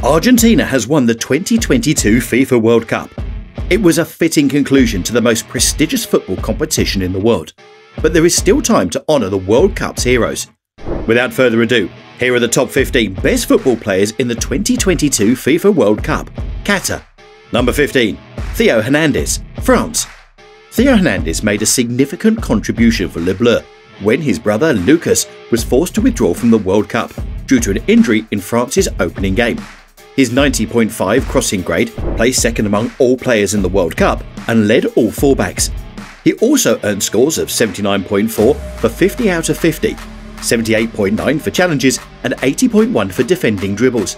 Argentina has won the 2022 FIFA World Cup. It was a fitting conclusion to the most prestigious football competition in the world. But there is still time to honour the World Cup's heroes. Without further ado, here are the top 15 best football players in the 2022 FIFA World Cup, Qatar. Number 15. Theo Hernandez, France. Theo Hernandez made a significant contribution for Le Bleu when his brother Lucas was forced to withdraw from the World Cup due to an injury in France's opening game. His 90.5 crossing grade placed second among all players in the World Cup and led all fullbacks. He also earned scores of 79.4 for 50 out of 50, 78.9 for challenges and 80.1 for defending dribbles.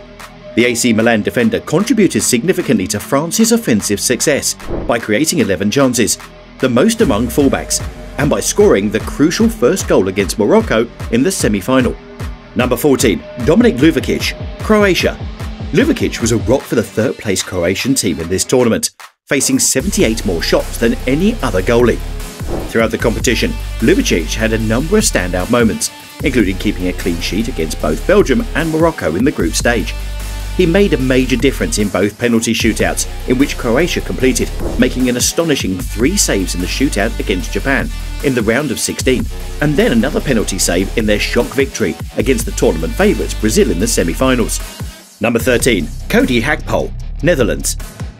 The AC Milan defender contributed significantly to France's offensive success by creating 11 chances, the most among fullbacks, and by scoring the crucial first goal against Morocco in the semi-final. Number 14. Dominik Ljubicic, Croatia. Ljubicic was a rock for the third-place Croatian team in this tournament, facing 78 more shots than any other goalie. Throughout the competition, Ljubicic had a number of standout moments, including keeping a clean sheet against both Belgium and Morocco in the group stage. He made a major difference in both penalty shootouts, in which Croatia completed, making an astonishing 3 saves in the shootout against Japan in the round of 16, and then another penalty save in their shock victory against the tournament favourites Brazil in the semi-finals. Number 13. Cody Gakpo, Netherlands.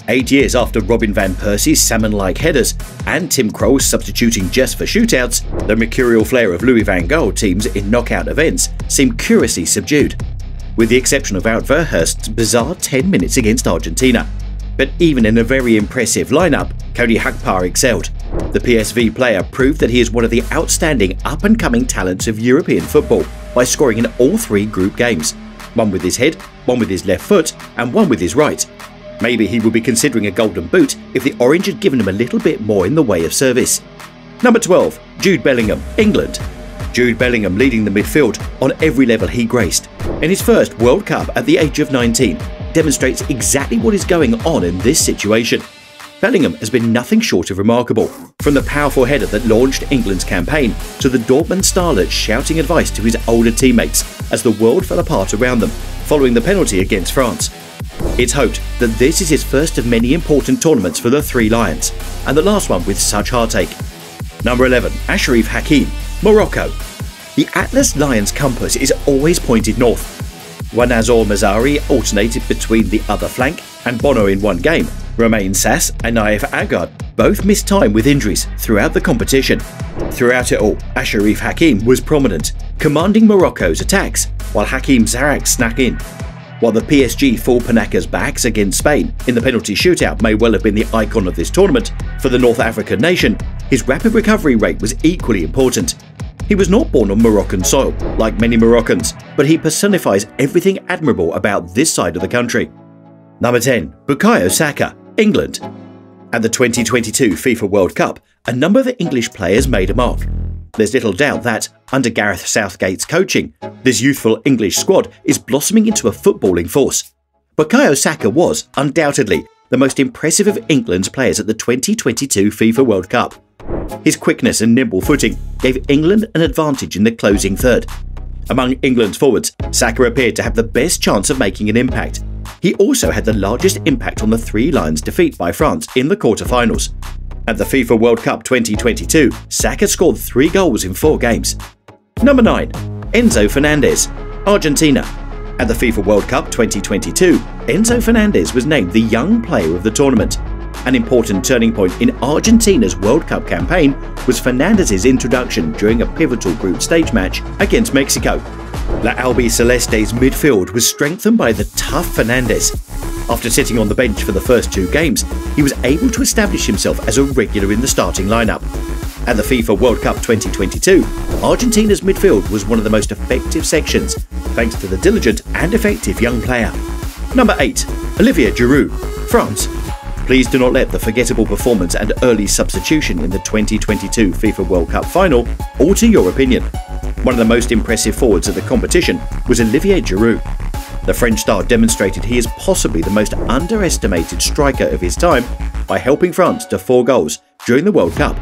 8 years after Robin van Persie's salmon-like headers and Tim Krul's substituting just for shootouts, the mercurial flair of Louis van Gaal teams in knockout events seemed curiously subdued, with the exception of Wout Verhulst's bizarre 10 minutes against Argentina. But even in a very impressive lineup, Cody Gakpo excelled. The PSV player proved that he is one of the outstanding up-and-coming talents of European football by scoring in all 3 group games, one with his head, one with his left foot, and one with his right. Maybe he would be considering a golden boot if the Orange had given him a little bit more in the way of service. Number 12. Jude Bellingham, England. Jude Bellingham leading the midfield on every level he graced. In his first World Cup at the age of 19, demonstrates exactly what is going on in this situation. Bellingham has been nothing short of remarkable, from the powerful header that launched England's campaign to the Dortmund starlet shouting advice to his older teammates as the world fell apart around them following the penalty against France. It's hoped that this is his first of many important tournaments for the Three Lions, and the last one with such heartache. Number 11. Achraf Hakimi, Morocco. The Atlas Lions compass is always pointed north. Wanazor Mazzari alternated between the other flank and Bono in one game. Romain Sass and Naif Agard both missed time with injuries throughout the competition. Throughout it all, Achraf Hakimi was prominent, commanding Morocco's attacks, while Hakim Ziyech snuck in. While the PSG full Panaka's backs against Spain in the penalty shootout may well have been the icon of this tournament, for the North African nation, his rapid recovery rate was equally important. He was not born on Moroccan soil, like many Moroccans, but he personifies everything admirable about this side of the country. Number 10. Bukayo Saka, England. At the 2022 FIFA World Cup, a number of English players made a mark. There's little doubt that, under Gareth Southgate's coaching, this youthful English squad is blossoming into a footballing force. Bukayo Saka was, undoubtedly, the most impressive of England's players at the 2022 FIFA World Cup. His quickness and nimble footing gave England an advantage in the closing third. Among England's forwards, Saka appeared to have the best chance of making an impact. He also had the largest impact on the Three Lions' defeat by France in the quarter-finals. At the FIFA World Cup 2022, Saka scored 3 goals in 4 games. Number 9. Enzo Fernandez, Argentina. At the FIFA World Cup 2022, Enzo Fernandez was named the Young Player of the tournament. An important turning point in Argentina's World Cup campaign was Fernandez's introduction during a pivotal group stage match against Mexico. La Albiceleste's midfield was strengthened by the tough Fernandez. After sitting on the bench for the first 2 games, he was able to establish himself as a regular in the starting lineup. At the FIFA World Cup 2022, Argentina's midfield was one of the most effective sections, thanks to the diligent and effective young player. Number 8. Olivier Giroud, France. Please do not let the forgettable performance and early substitution in the 2022 FIFA World Cup final alter your opinion. One of the most impressive forwards of the competition was Olivier Giroud. The French star demonstrated he is possibly the most underestimated striker of his time by helping France to 4 goals during the World Cup.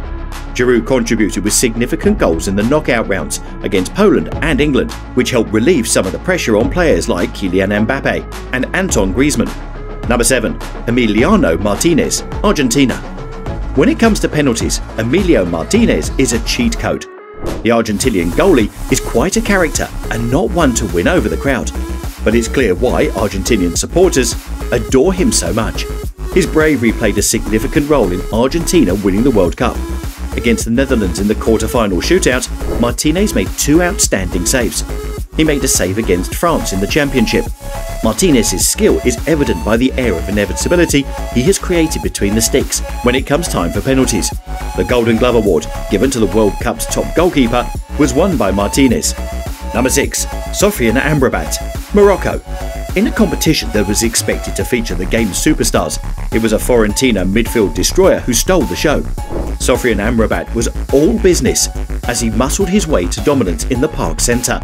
Giroud contributed with significant goals in the knockout rounds against Poland and England, which helped relieve some of the pressure on players like Kylian Mbappe and Antoine Griezmann. Number 7. Emiliano Martinez, Argentina. When it comes to penalties, Emilio Martinez is a cheat code. The Argentinian goalie is quite a character and not one to win over the crowd. But it's clear why Argentinian supporters adore him so much. His bravery played a significant role in Argentina winning the World Cup. Against the Netherlands in the quarter-final shootout, Martinez made 2 outstanding saves. He made a save against France in the championship. Martinez's skill is evident by the air of inevitability he has created between the sticks when it comes time for penalties. The Golden Glove Award, given to the World Cup's top goalkeeper, was won by Martinez. Number 6. Sofiane Amrabat, Morocco. In a competition that was expected to feature the game's superstars, it was a Fiorentina midfield destroyer who stole the show. Sofiane Amrabat was all business as he muscled his way to dominance in the park centre.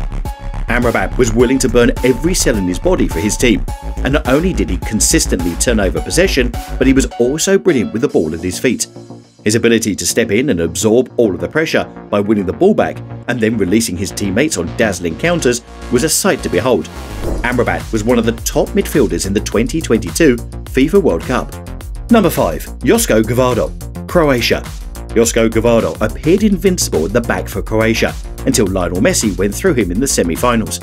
Amrabat was willing to burn every cell in his body for his team, and not only did he consistently turn over possession, but he was also brilliant with the ball at his feet. His ability to step in and absorb all of the pressure by winning the ball back and then releasing his teammates on dazzling counters was a sight to behold. Amrabat was one of the top midfielders in the 2022 FIFA World Cup. Number 5. Josko Gvardo, Croatia. Josko Gvardo appeared invincible at the back for Croatia until Lionel Messi went through him in the semi-finals.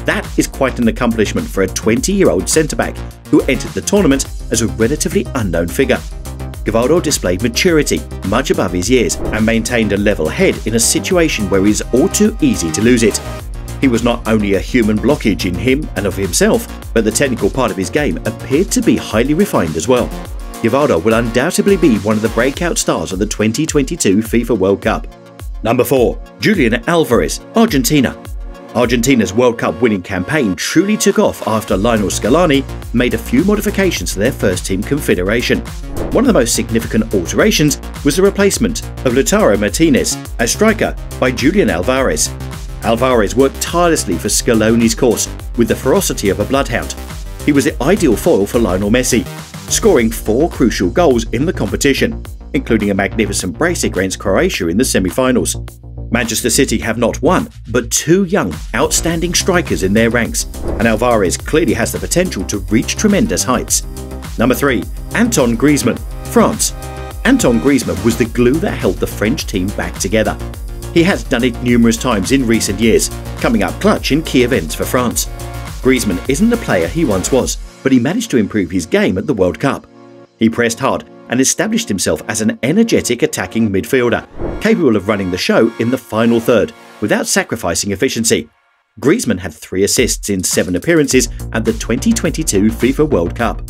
That is quite an accomplishment for a 20-year-old centre-back who entered the tournament as a relatively unknown figure. Gvardo displayed maturity much above his years and maintained a level head in a situation where it is all too easy to lose it. He was not only a human blockage in him and of himself, but the technical part of his game appeared to be highly refined as well. Gvardo will undoubtedly be one of the breakout stars of the 2022 FIFA World Cup. Number 4. Julian Alvarez, Argentina. Argentina's World Cup winning campaign truly took off after Lionel Scaloni made a few modifications to their first-team configuration. One of the most significant alterations was the replacement of Lautaro Martinez as striker by Julian Alvarez. Alvarez worked tirelessly for Scaloni's course with the ferocity of a bloodhound. He was the ideal foil for Lionel Messi, scoring 4 crucial goals in the competition, including a magnificent brace against Croatia in the semi-finals. Manchester City have not one, but 2 young, outstanding strikers in their ranks, and Alvarez clearly has the potential to reach tremendous heights. Number 3. Antoine Griezmann, France. Antoine Griezmann was the glue that held the French team back together. He has done it numerous times in recent years, coming up clutch in key events for France. Griezmann isn't the player he once was, but he managed to improve his game at the World Cup. He pressed hard and established himself as an energetic attacking midfielder, capable of running the show in the final third without sacrificing efficiency. Griezmann had 3 assists in 7 appearances at the 2022 FIFA World Cup.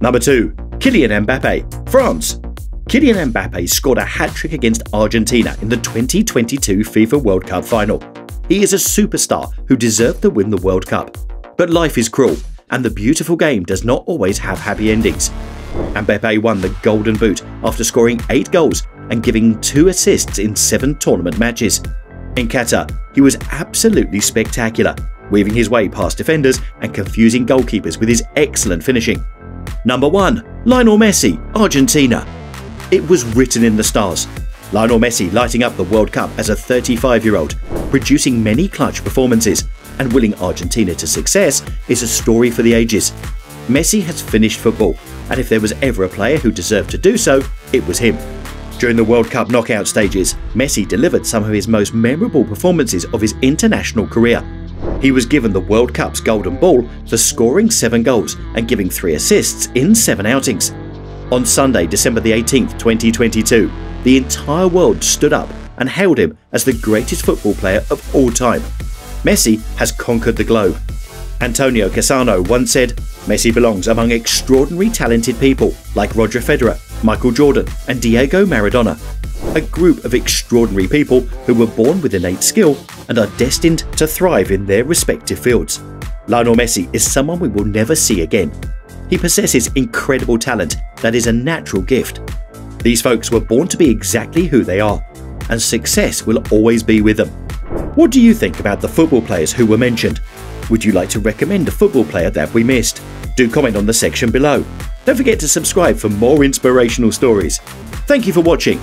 Number 2. Kylian Mbappe, France. Kylian Mbappe scored a hat-trick against Argentina in the 2022 FIFA World Cup final. He is a superstar who deserved to win the World Cup. But life is cruel, and the beautiful game does not always have happy endings. Mbappe won the Golden Boot after scoring 8 goals and giving 2 assists in 7 tournament matches. In Qatar, he was absolutely spectacular, weaving his way past defenders and confusing goalkeepers with his excellent finishing. Number 1. Lionel Messi, Argentina. It was written in the stars. Lionel Messi lighting up the World Cup as a 35-year-old, producing many clutch performances, and willing Argentina to success is a story for the ages. Messi has finished football, and if there was ever a player who deserved to do so, it was him. During the World Cup knockout stages, Messi delivered some of his most memorable performances of his international career. He was given the World Cup's Golden Ball for scoring 7 goals and giving 3 assists in 7 outings. On Sunday, December the 18th, 2022, the entire world stood up and hailed him as the greatest football player of all time. Messi has conquered the globe. Antonio Cassano once said, "Messi belongs among extraordinary talented people like Roger Federer, Michael Jordan and Diego Maradona. A group of extraordinary people who were born with innate skill and are destined to thrive in their respective fields. Lionel Messi is someone we will never see again. He possesses incredible talent that is a natural gift. These folks were born to be exactly who they are, and success will always be with them." What do you think about the football players who were mentioned? Would you like to recommend a football player that we missed? Do comment on the section below. Don't forget to subscribe for more inspirational stories. Thank you for watching.